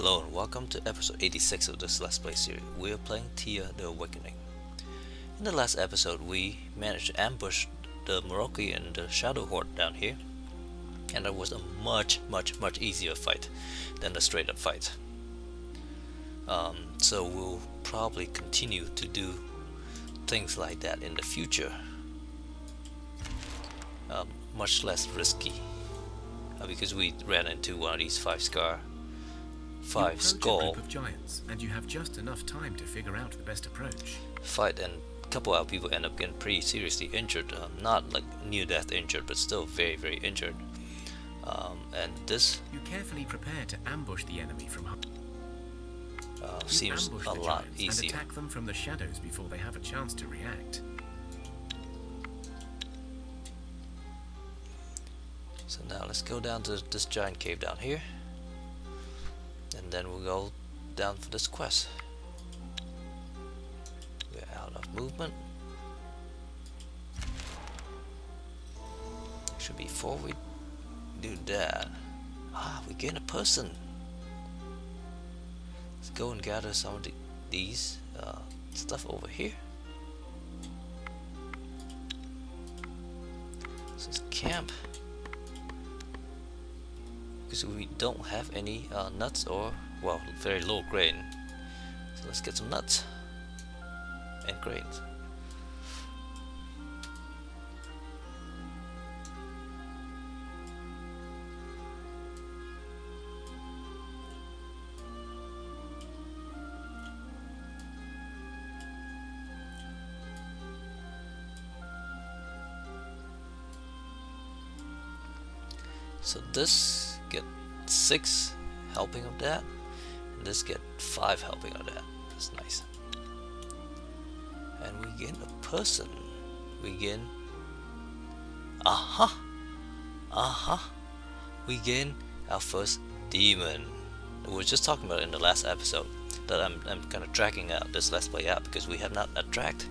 Hello and welcome to episode 86 of this Let's Play series. We are playing Thea the Awakening. In the last episode we managed to ambush the Moroki and the Shadow Horde down here, and it was a much easier fight than the straight up fight. So we'll probably continue to do things like that in the future. Much less risky because we ran into one of these five skull a group of giants, and you have just enough time to figure out the best approach. Fight, and a couple of people end up getting pretty seriously injured. Not like near-death injured, but still very injured. And this You carefully prepare to ambush the enemy from seems a lot easier. And attack them from the shadows before they have a chance to react. So now let's go down to this giant cave down here, and then we'll go down for this quest. We're out of movement. Should be before we do that. We gain a person. Let's go and gather some of these stuff over here. This is camp. Because we don't have any nuts or, well, very low grain. So let's get some nuts and grains. So this get 6 helping of that, and this get 5 helping of that. That's nice. And we gain a person. We gain we gain our first demon. We were just talking about it in the last episode that I'm kind of tracking out this Let's Play out because we have not attracted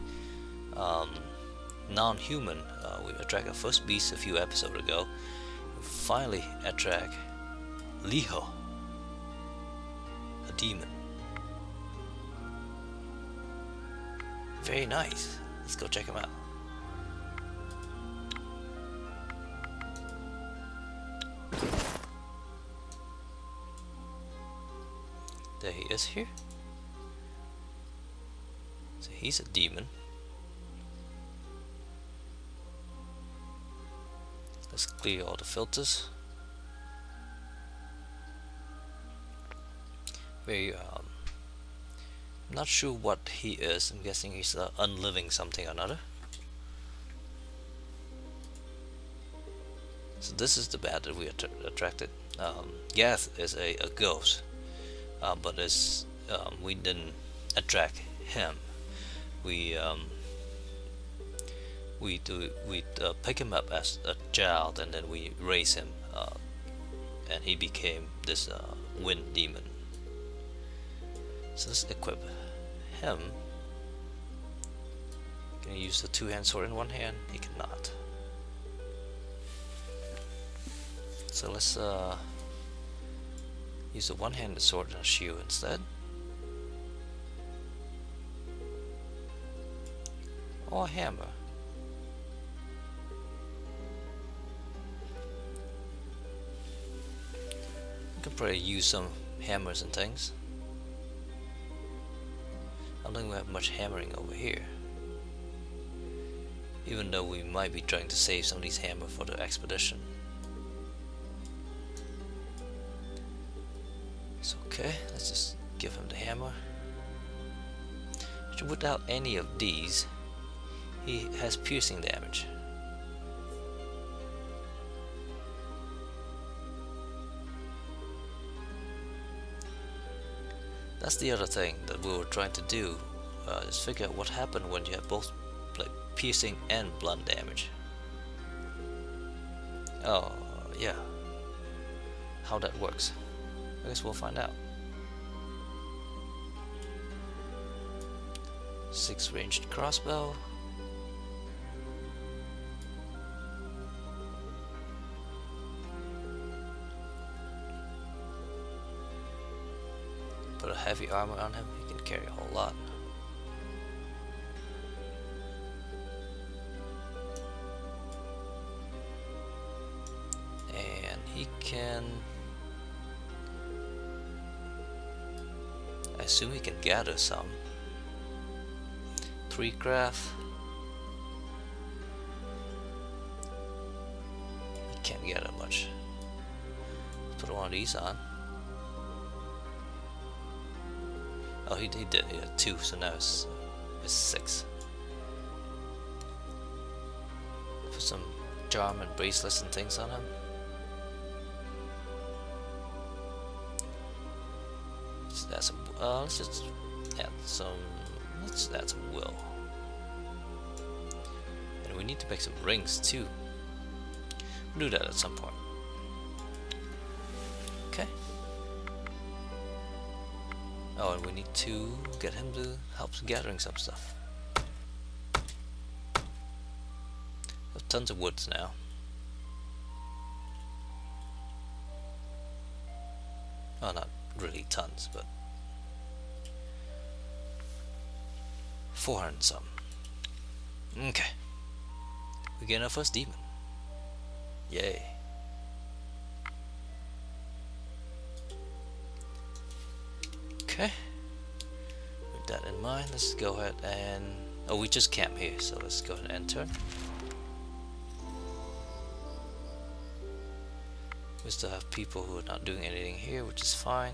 non-human. We attracted our first beast a few episodes ago. Finally attract Liho, a demon. Very nice. Let's go check him out. There he is here. So he's a demon. Let's clear all the filters. I'm not sure what he is. I'm guessing he's unliving something or another. So this is the bat that we attracted. Gath is a ghost, but we didn't attract him. We pick him up as a child, and then we raise him, and he became this wind demon. So let's equip him. Can he use the two-hand sword in one hand? He cannot. So let's use the one-handed sword and a shield instead. Or a hammer. We could probably use some hammers and things. I don't think we have much hammering over here, even though we might be trying to save some of these hammers for the expedition. It's okay, let's just give him the hammer. Without any of these, he has piercing damage. That's the other thing that we were trying to do, is figure out what happened when you have both like piercing and blunt damage. Oh yeah, how that works, I guess we'll find out. 6 ranged crossbow. Put a heavy armor on him, he can carry a whole lot. And he can... I assume he can gather some. 3 craft. He can't gather much. Let's put one of these on. Oh, he did. He had 2, so now it's 6. Put some charm and bracelets and things on him. Let's just add some. Let's add some will. And we need to make some rings too. We'll do that at some point. Okay. Oh, and we need to get him to help gathering some stuff. Have tons of woods now. Oh, not really tons, but 400 and some. Okay. We get our first demon. Yay. Okay. With that in mind, let's go ahead and... Oh, we just camp here, so let's go ahead and end turn. We still have people who are not doing anything here, which is fine.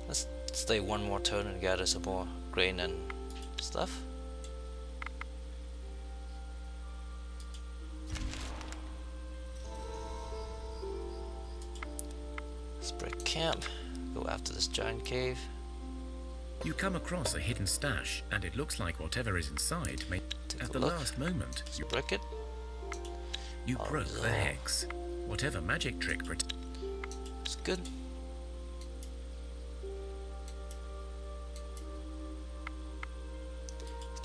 Let's stay one more turn and gather some more grain and stuff. Spread camp. Go after this giant cave. You come across a hidden stash, and it looks like whatever is inside may... At the last moment, you break it. You broke the hex. Whatever magic trick... It's good.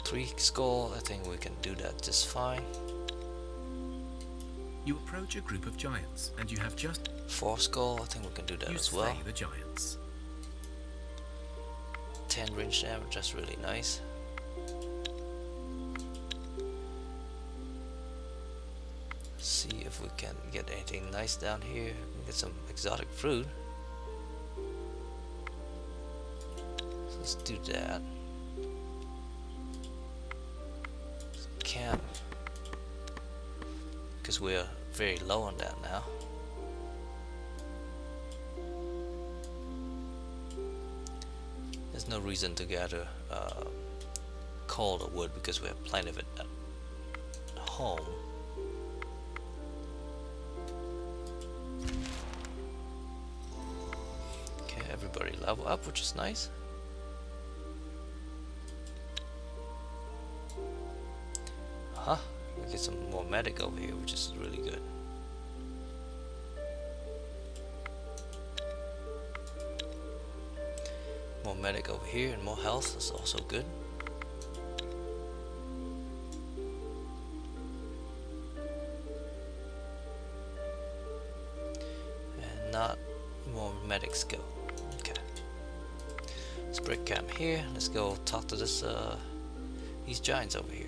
Three skull, I think we can do that just fine. You approach a group of giants, and you have just... 4 skull, I think we can do that as well. You slay the giants. 10 range damage, that's really nice. See if we can get anything nice down here. We can get some exotic fruit. So let's do that. Camp, because we're very low on that now. There's no reason to gather coal or wood because we have plenty of it at home. Okay, everybody level up, which is nice. Huh? We get some more medic over here, which is really good. More medic over here and more health is also good. And not more medics go. Okay. Let's break camp here. Let's go talk to this these giants over here.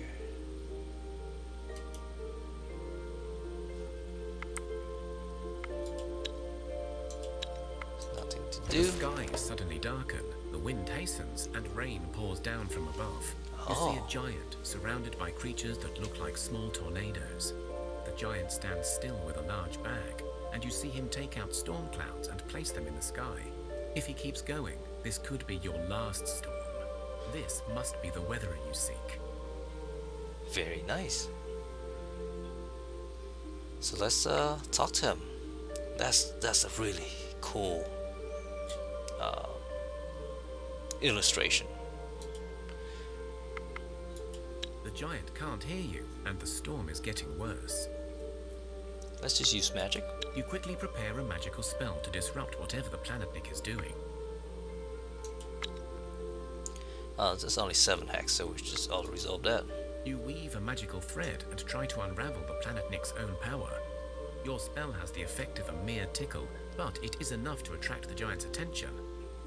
The skies suddenly darken, the wind hastens, and rain pours down from above. You see a giant surrounded by creatures that look like small tornadoes. The giant stands still with a large bag, and you see him take out storm clouds and place them in the sky. If he keeps going, this could be your last storm. This must be the weatherer you seek. Very nice. So let's talk to him. That's a really cool illustration. The giant can't hear you, and the storm is getting worse. Let's just use magic. You quickly prepare a magical spell to disrupt whatever the planetnik is doing. There's only 7 hex, so we should just all resolve that. You weave a magical thread and try to unravel the planetnik's own power. Your spell has the effect of a mere tickle, but it is enough to attract the giant's attention.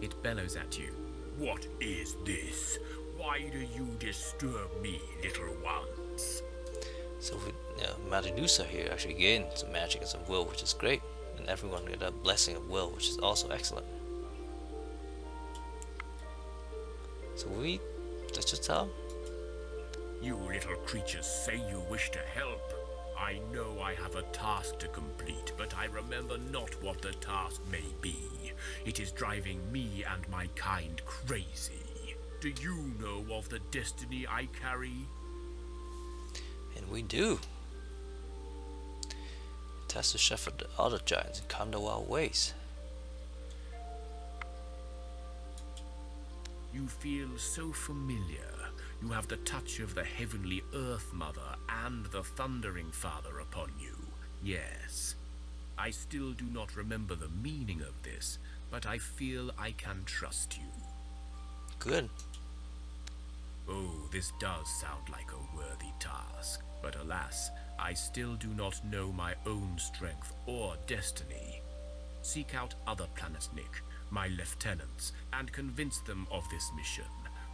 It bellows at you. What is this? Why do you disturb me, little ones? So Matanusa here actually gained some magic and some will, which is great, and everyone got a blessing of will, which is also excellent. So let's just tell him. You little creatures say you wish to help. I know I have a task to complete, but I remember not what the task may be. It is driving me and my kind crazy. Do you know of the destiny I carry? And we do. It has to shepherd the other giants and calm their wild ways. You feel so familiar. You have the touch of the heavenly Earth Mother and the Thundering Father upon you. Yes. I still do not remember the meaning of this, but I feel I can trust you. Good. Oh, this does sound like a worthy task, but alas, I still do not know my own strength or destiny. Seek out other planets, Nick, my lieutenants, and convince them of this mission.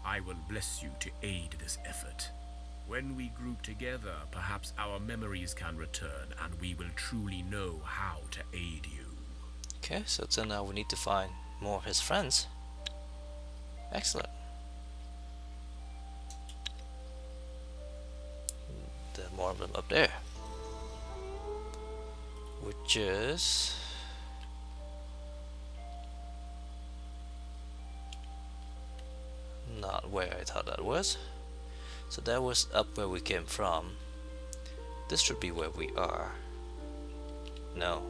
I will bless you to aid this effort. When we group together, perhaps our memories can return, and we will truly know how to aid you. Okay, so now we need to find more of his friends. Excellent. There are more of them up there. Which is... not where I thought that was. So that was up where we came from. This should be where we are. No,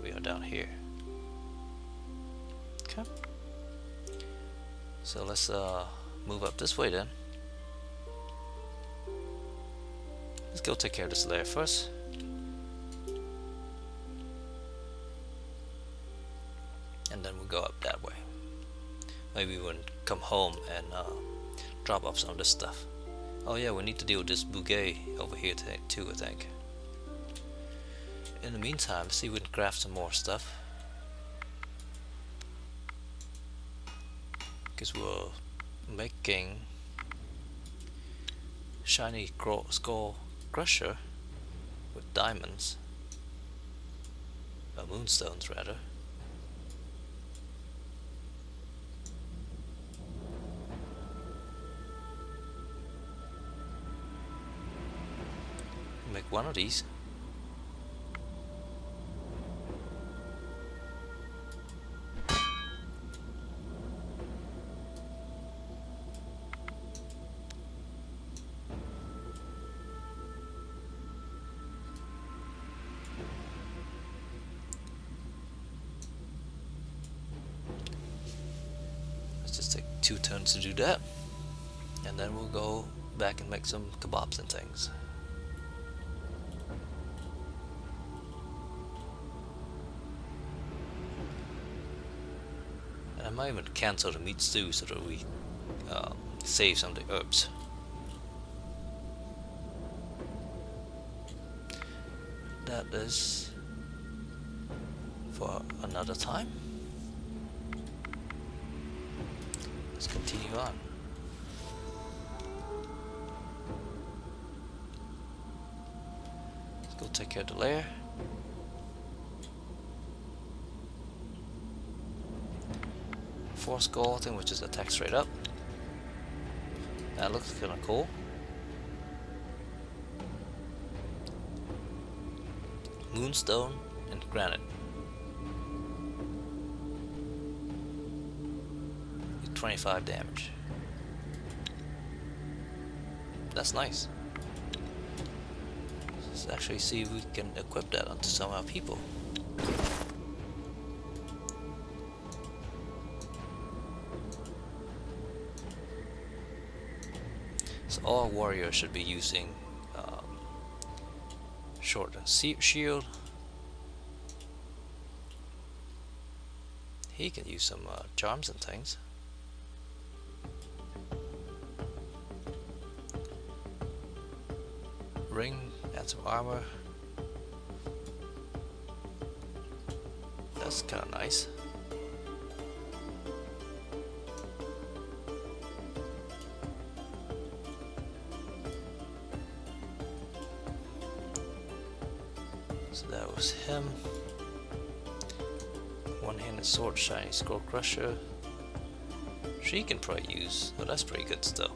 we are down here. Okay. So let's move up this way then. Let's go take care of this layer first. And then we'll go up that way. Maybe we'll come home and drop off some of this stuff. Oh yeah, we need to deal with this bouquet over here too, I think. In the meantime, see if we can craft some more stuff. Because we're making shiny skull crusher with diamonds. Moonstones rather. Make one of these. Let's just take 2 turns to do that, and then we'll go back and make some kebabs and things. I might even cancel the meat stew so that we save some of the herbs. That is for another time. Let's continue on. Let's go take care of the layer. Force goal thing, which is attack straight up. That looks kinda cool. Moonstone and granite. 25 damage. That's nice. Let's actually see if we can equip that onto some of our people. So all warriors should be using short and shield. He can use some charms and things. Ring and some armor. That's kind of nice. So that was him. One-handed sword, shiny scroll crusher. She can probably use. Oh, that's pretty good still.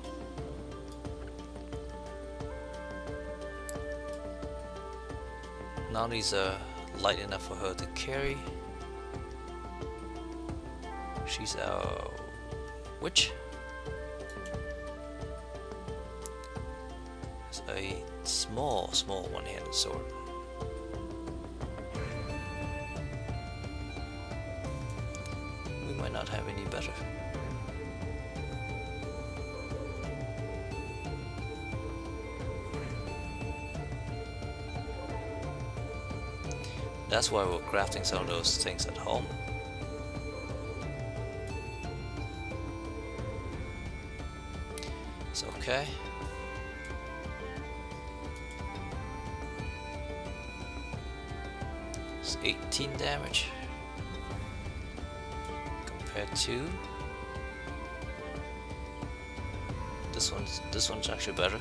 Now these are light enough for her to carry. She's our witch. It's a small one-handed sword. We might not have any better. That's why we're crafting some of those things at home. It's okay. It's 18 damage compared to this one's actually better.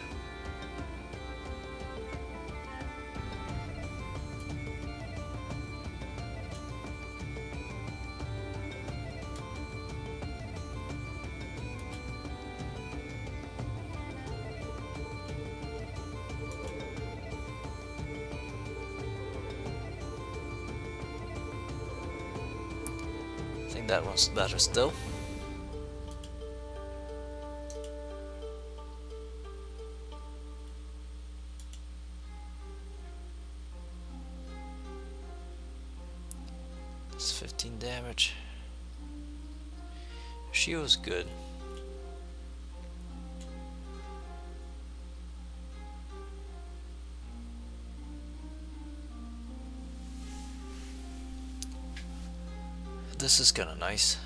I think that one's better still. It's 15 damage. She was good. This is kinda nice.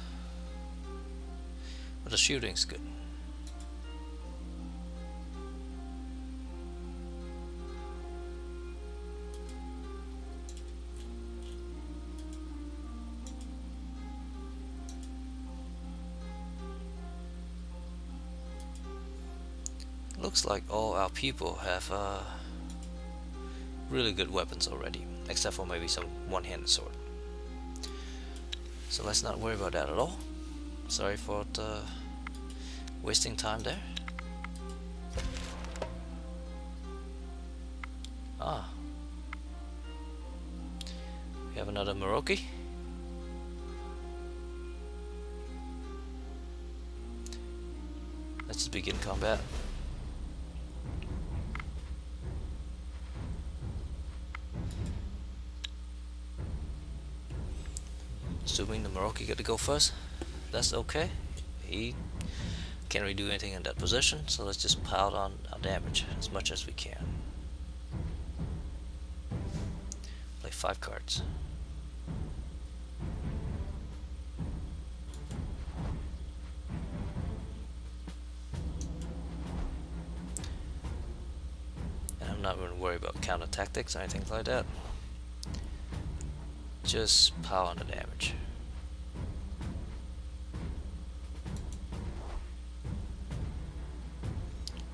But the shooting's good. Looks like all our people have really good weapons already, except for maybe some one-handed sword. So let's not worry about that at all. Sorry for wasting time there. Ah, we have another Moroki. Let's just begin combat. Assuming the Moroki get to go first, that's okay. He can't really do anything in that position, so let's just pile on our damage as much as we can. Play 5 cards. And I'm not going to worry about counter tactics or anything like that. Just pile on the damage.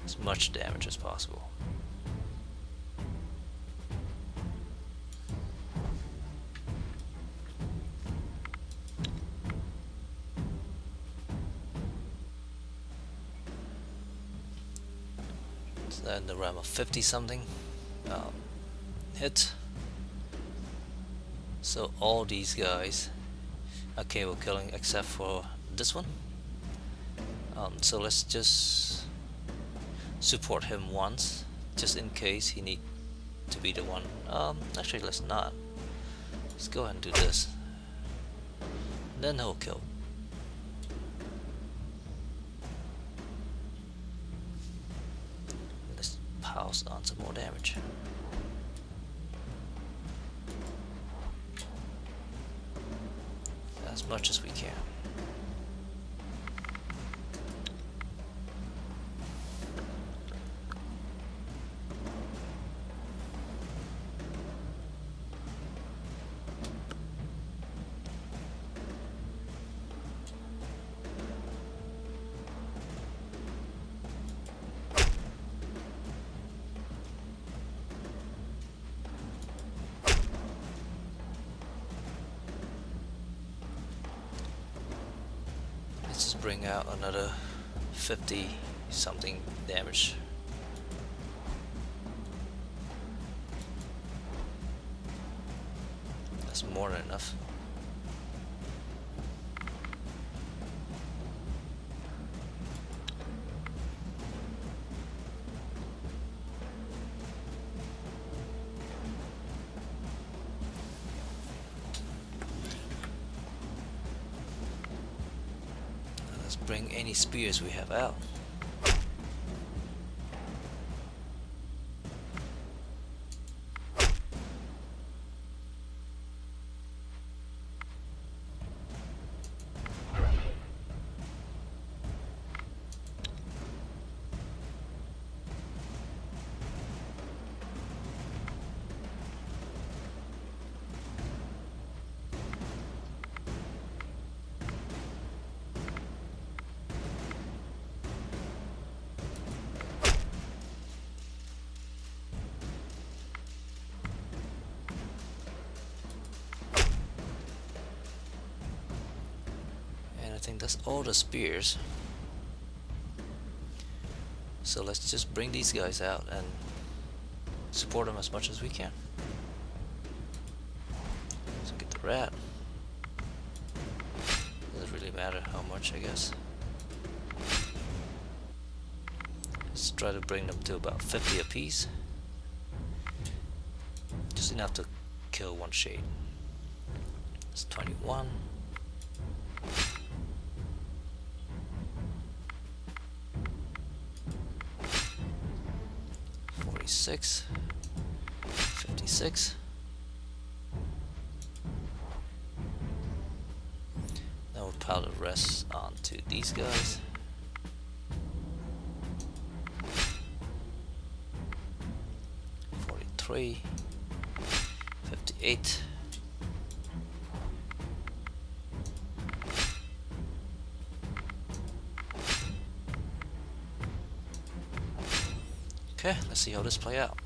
As much damage as possible. So that in the realm of 50 something hit. So all these guys are capable of killing except for this one. So let's just support him once, just in case he need to be the one. Actually let's not. Let's go ahead and do this. Then he'll kill. Let's pause on some more damage. As much as we can. bring out another 50 something damage. That's more than enough. Let's bring any spears we have out. I think that's all the spears. So let's just bring these guys out and support them as much as we can. So get the rat. Doesn't really matter how much, I guess. Let's try to bring them to about 50 apiece. Just enough to kill one shade. It's 21. 46, 56. Now we'll pile the rest onto these guys. $43, $58. Okay, let's see how this play out.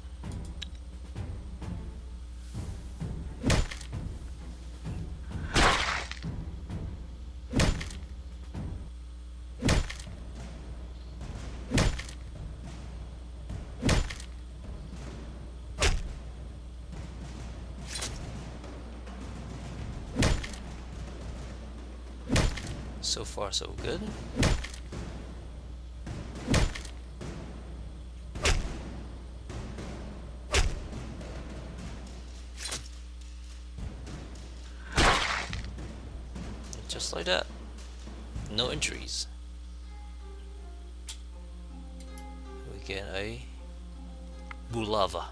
So far, so good. Just like that. No injuries. We get a Bulava.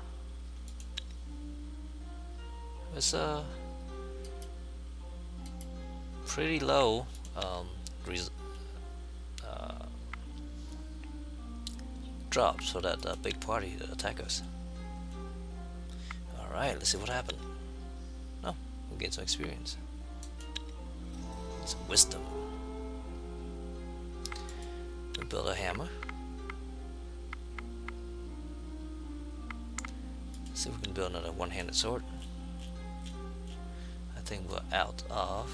It's a pretty low drops for that big party to attack us. Alright, let's see what happened. Oh, we gained some experience. Some wisdom. We build a hammer. See if we can build another one-handed sword. I think we're out of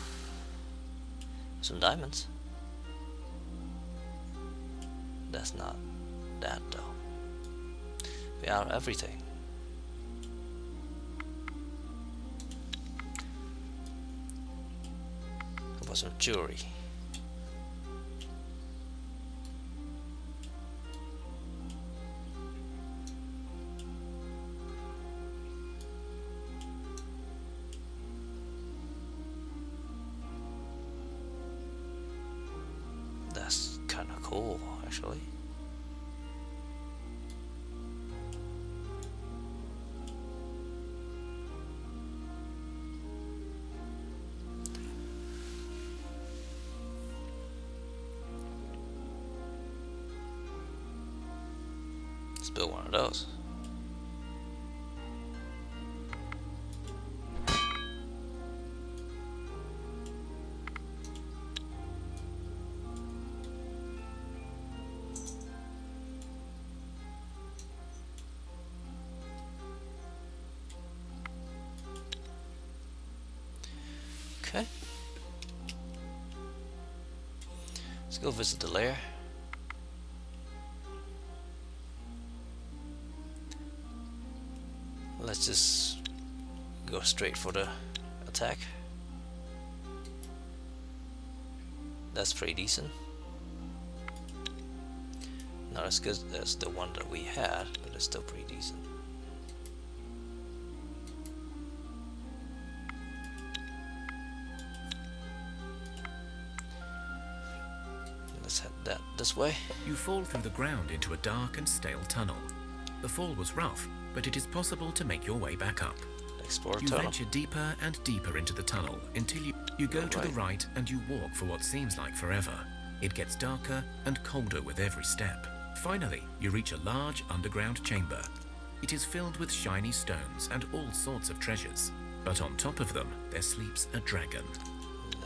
some diamonds. That's not that though. We're out of everything. How about some jewelry? That's kind of cool, actually. Let's build one of those. Okay. Let's go visit the lair. Let's just go straight for the attack. That's pretty decent. Not as good as the one that we had, but it's still pretty decent. Let's head that this way. You fall through the ground into a dark and stale tunnel. The fall was rough, but it is possible to make your way back up. Explore You tunnel. venture deeper and deeper into the tunnel until you go to the right and you walk for what seems like forever. It gets darker and colder with every step. Finally, you reach a large underground chamber. It is filled with shiny stones and all sorts of treasures. But on top of them, there sleeps a dragon.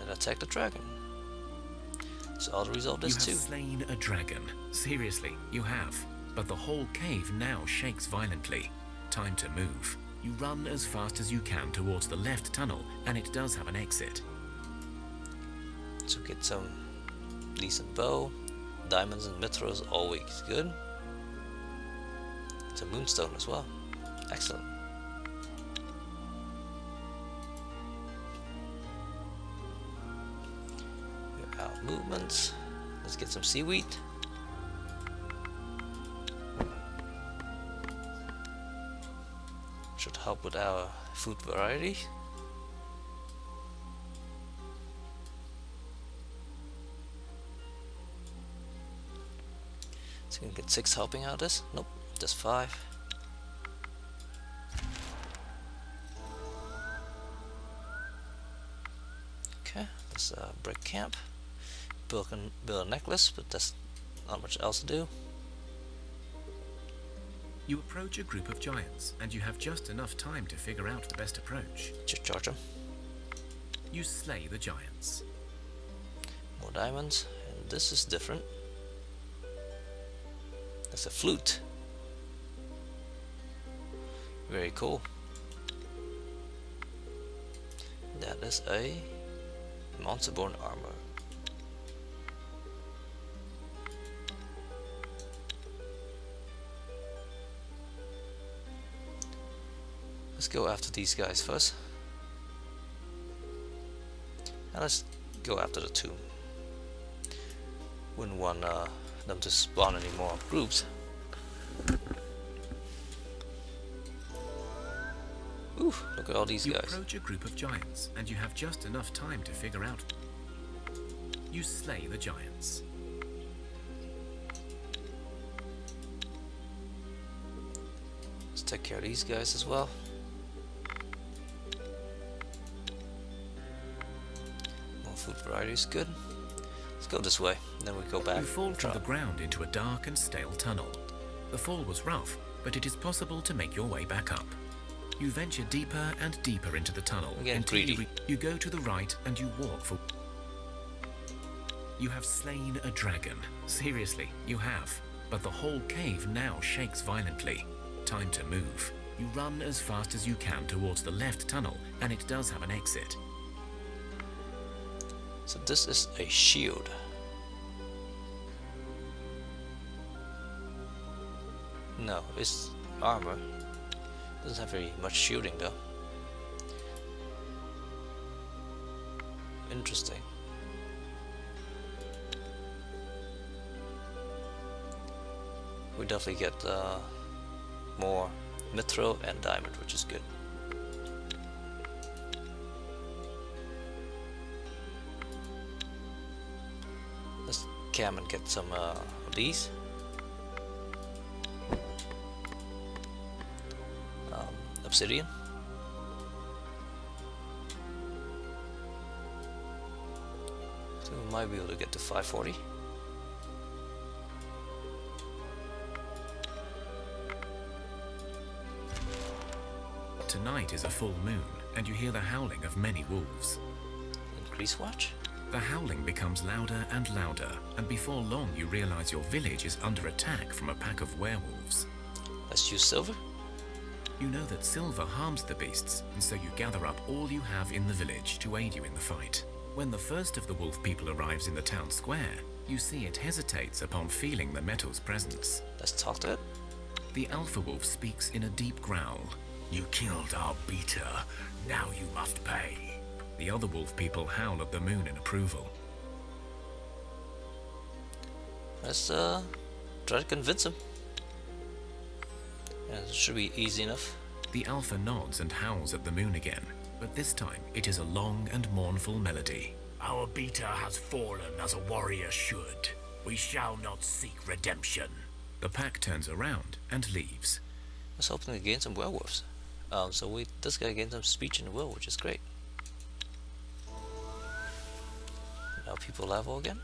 Let's attack the dragon. So all the result is You 2. have slain a dragon. Seriously, you have. But the whole cave now shakes violently. Time to move. You run as fast as you can towards the left tunnel, and it does have an exit. So get some decent bow. Diamonds and mithras always good. It's a moonstone as well. Excellent. We're out of movements. Let's get some seaweed. Should help with our food variety. So we can get 6 helping out of this. Nope, just 5. Okay, let's break camp. Build a necklace, but that's not much else to do. You approach a group of giants, and you have just enough time to figure out the best approach. Just charge them. You slay the giants. More diamonds, and this is different. That's a flute. Very cool. That is a monster-born armor. Let's go after these guys first. And let's go after the tomb. Wouldn't want them to spawn any more groups. Ooh, look at all these You guys. approach a group of giants, and you have just enough time to figure out. You slay the giants. Let's take care of these guys as well. More food variety is good. Let's go this way, and then we go back. You fall from the Try- ground into a dark and stale tunnel. The fall was rough, but it is possible to make your way back up. You venture deeper and deeper into the tunnel I'm getting until greedy. you go to the right and you walk for. You have slain a dragon. Seriously, you have. But the whole cave now shakes violently. Time to move. You run as fast as you can towards the left tunnel, and it does have an exit. So this is a shield. No, it's armor. Doesn't have very much shielding though. Interesting. We definitely get more mithril and diamond, which is good. Let's camp and get some of these. Obsidian. So we might be able to get to 540. Tonight is a full moon, and you hear the howling of many wolves. Increase watch. The howling becomes louder and louder, and before long you realize your village is under attack from a pack of werewolves. Let's use silver. You know that silver harms the beasts, and so you gather up all you have in the village to aid you in the fight. When the first of the wolf people arrives in the town square, you see it hesitates upon feeling the metal's presence. Let's talk to it. The alpha wolf speaks in a deep growl. You killed our beater. Now you must pay. The other wolf people howl at the moon in approval. Let's try to convince him. Yeah, it should be easy enough. The alpha nods and howls at the moon again, but this time it is a long and mournful melody. Our beater has fallen as a warrior should. We shall not seek redemption. The pack turns around and leaves. I was hoping to gain some werewolves. So this guy gained some speech and will, which is great. Now people level again.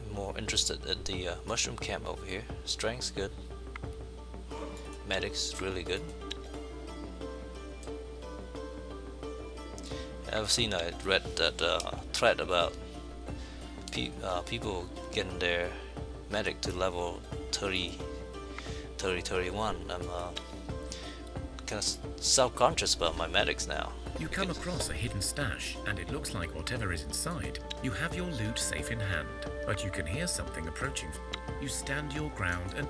I'm more interested in the mushroom camp over here. Strength's good. Medic's really good. I read that thread about people getting their medic to level 31. I'm kind of self-conscious about my medics now. You come across a hidden stash, and it looks like whatever is inside. You have your loot safe in hand, but you can hear something approaching. You stand your ground and...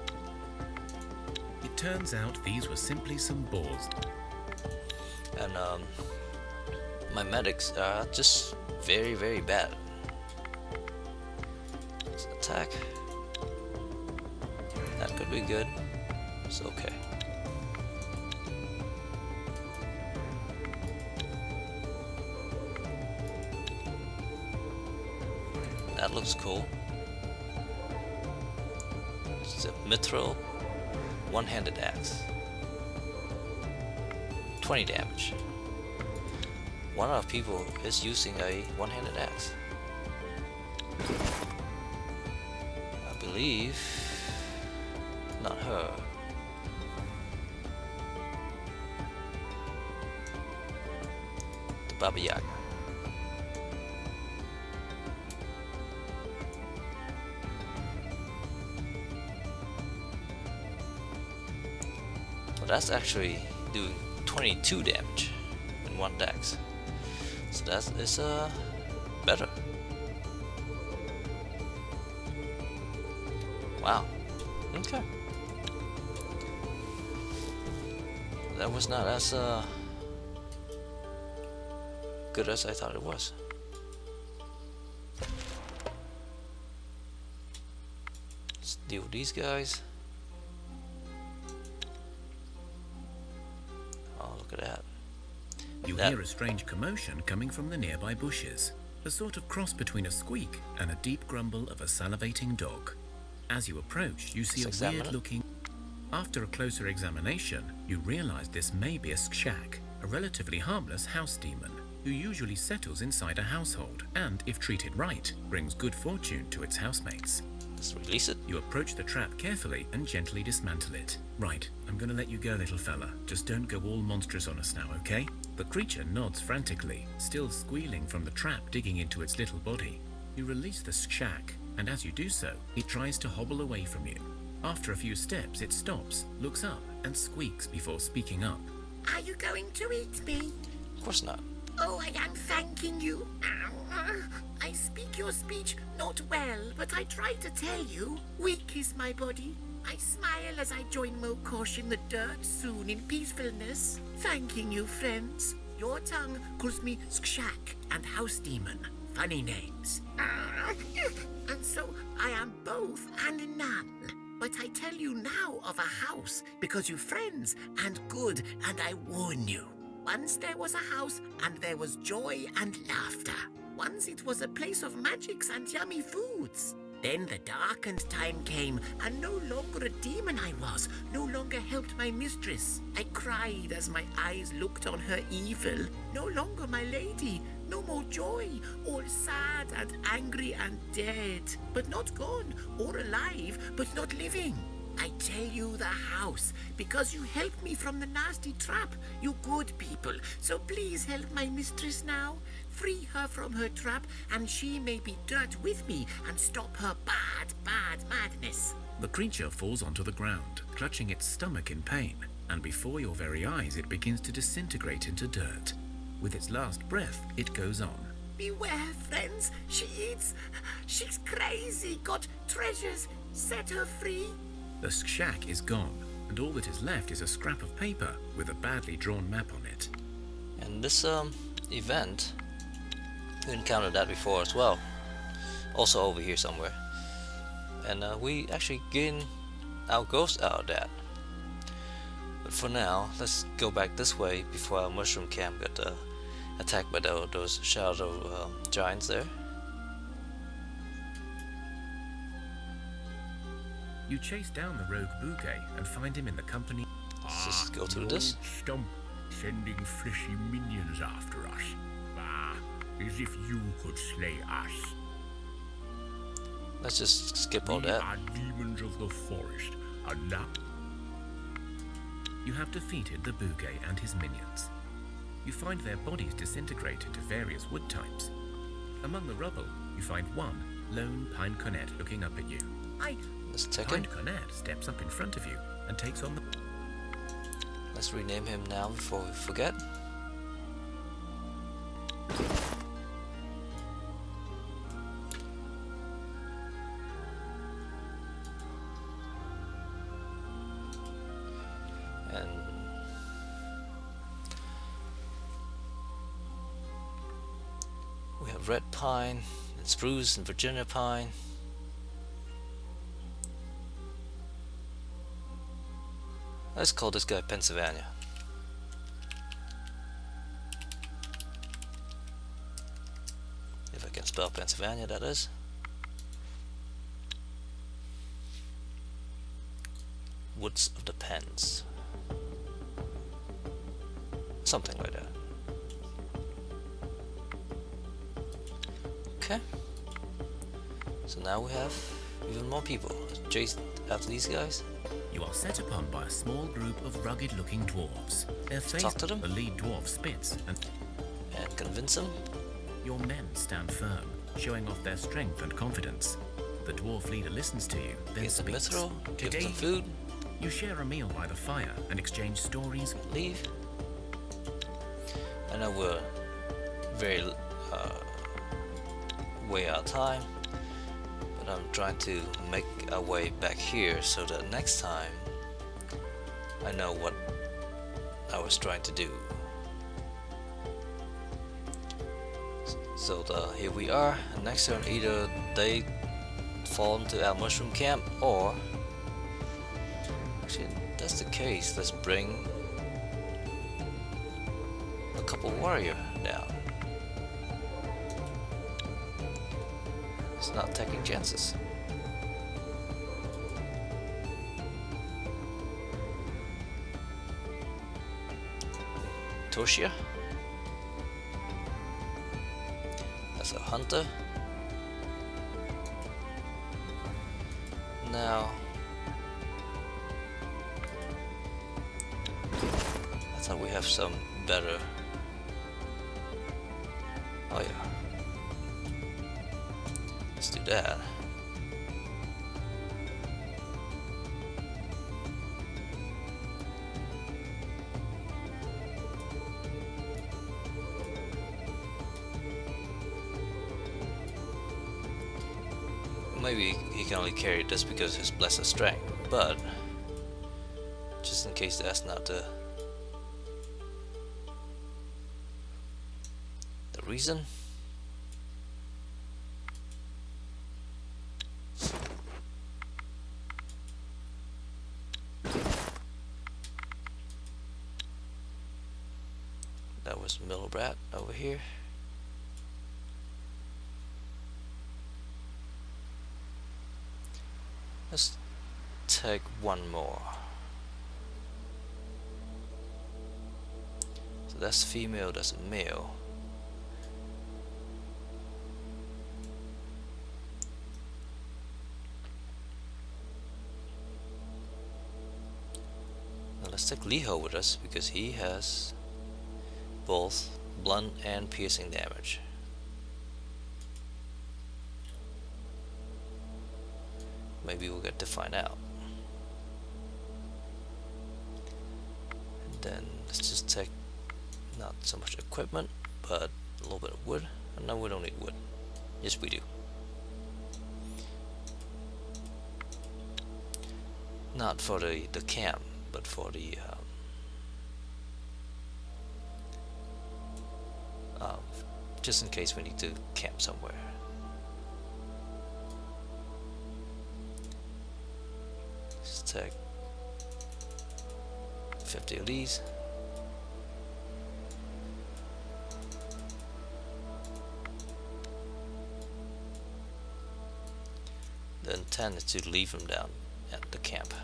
It turns out these were simply some boars. And my medics are just very, very bad. Let's attack. That could be good. It's okay. That looks cool. It's a mithril one-handed axe. 20 damage. One of people is using a one-handed axe. I believe not her. The Baba Yaga. Well, that's actually doing 22 damage in one dex. So that is better. Wow. Okay. That was not as good as I thought it was. Let's deal with these guys. Oh, look at that. You hear a strange commotion coming from the nearby bushes, a sort of cross between a squeak and a deep grumble of a salivating dog. As you approach, you see a weird-looking... After a closer examination, you realize this may be a skshak, a relatively harmless house demon, who usually settles inside a household and, if treated right, brings good fortune to its housemates. Let's release it. You approach the trap carefully and gently dismantle it. Right, I'm gonna let you go, little fella. Just don't go all monstrous on us now, okay? The creature nods frantically, still squealing from the trap digging into its little body. You release the skshak, and as you do so, it tries to hobble away from you. After a few steps, it stops, looks up, and squeaks before speaking up. Are you going to eat me? Of course not. Oh, I am thanking you. I speak your speech not well, but I try to tell you. Weak is my body. I smile as I join Mokosh in the dirt soon in peacefulness. Thanking you, friends. Your tongue calls me Skshak and House Demon. Funny names. And so I am both and none. But I tell you now of a house because you friends and good, and I warn you. Once there was a house and there was joy and laughter. Once it was a place of magics and yummy foods. Then the darkened time came, and no longer a demon I was, no longer helped my mistress. I cried as my eyes looked on her evil. No longer my lady, no more joy, all sad and angry and dead. But not gone, or alive, but not living. I tell you the house, because you helped me from the nasty trap, you good people. So please help my mistress now. Free her from her trap, and she may be dirt with me and stop her bad, bad madness. The creature falls onto the ground, clutching its stomach in pain. and before your very eyes it begins to disintegrate into dirt. With its last breath, it goes on. Beware, friends. She eats. She's crazy. Got treasures. Set her free. The shack is gone, and all that is left is a scrap of paper with a badly drawn map on it. And this event, we encountered that before as well. Also over here somewhere. And we actually gain our ghost out of that. But for now, let's go back this way before our mushroom camp got attacked by those shadow giants there. You chase down the rogue Bouquet and find him in the company. Let's just go through this. Stump, sending fleshy minions after us. As if you could slay us. Let's just skip all We that. are demons of the forest, and now You have defeated the Bouquet and his minions. You find their bodies disintegrate into various wood types. Among the rubble, you find one lone pine cornet looking up at you. Let's take Pine him. cornet steps up in front of you and takes on the... Let's rename him now before we forget. And we have red pine and spruce and Virginia pine. Let's call this guy Pennsylvania. If I can spell Pennsylvania, that is. Woods of the Pens. Something like that. Okay. So now we have even more people. Let's chase after these guys. You are set upon by a small group of rugged-looking dwarves. Their face, talk to them. the lead dwarf spits, and And convince them. your men stand firm, showing off their strength and confidence. The dwarf leader listens to you, then Get some speaks. mithril. Give them Today, some food. you share a meal by the fire and exchange stories. Leave. I know we're very way out of time, but I'm trying to make our way back here so that next time I know what I was trying to do. So here we are, and next turn either they fall into our mushroom camp, or actually if that's the case, let's bring a couple warrior down. It's not taking chances. Toshia. That's a hunter. Now I thought we have some better. Oh yeah. Let's do that. Maybe he can only carry this because of his blessed strength, but just in case that's not the reason. That was Millbrat over here. Let's take one more. So that's female, that's male. Now let's take Liho with us because he has both blunt and piercing damage. Maybe we'll get to find out. Then let's just take not so much equipment, but a little bit of wood. And no, we don't need wood. Yes, we do. Not for the camp, but for the just in case we need to camp somewhere. Let's take 50 of these. The intent is to leave them down at the camp.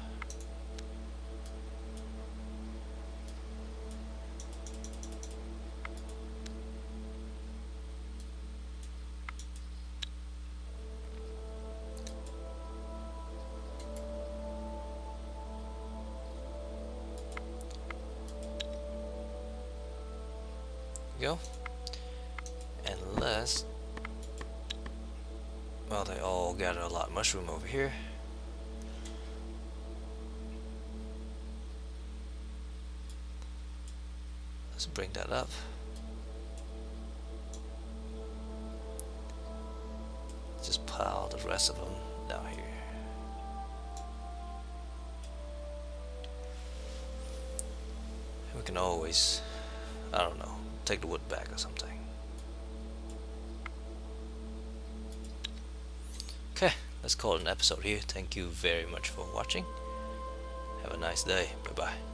Go. Unless, well, they all gather a lot of mushroom over here. Let's bring that up. Just pile the rest of them down here. We can always, I don't know, take the wood back or something. Okay, let's call it an episode here. Thank you very much for watching. Have a nice day. Bye bye.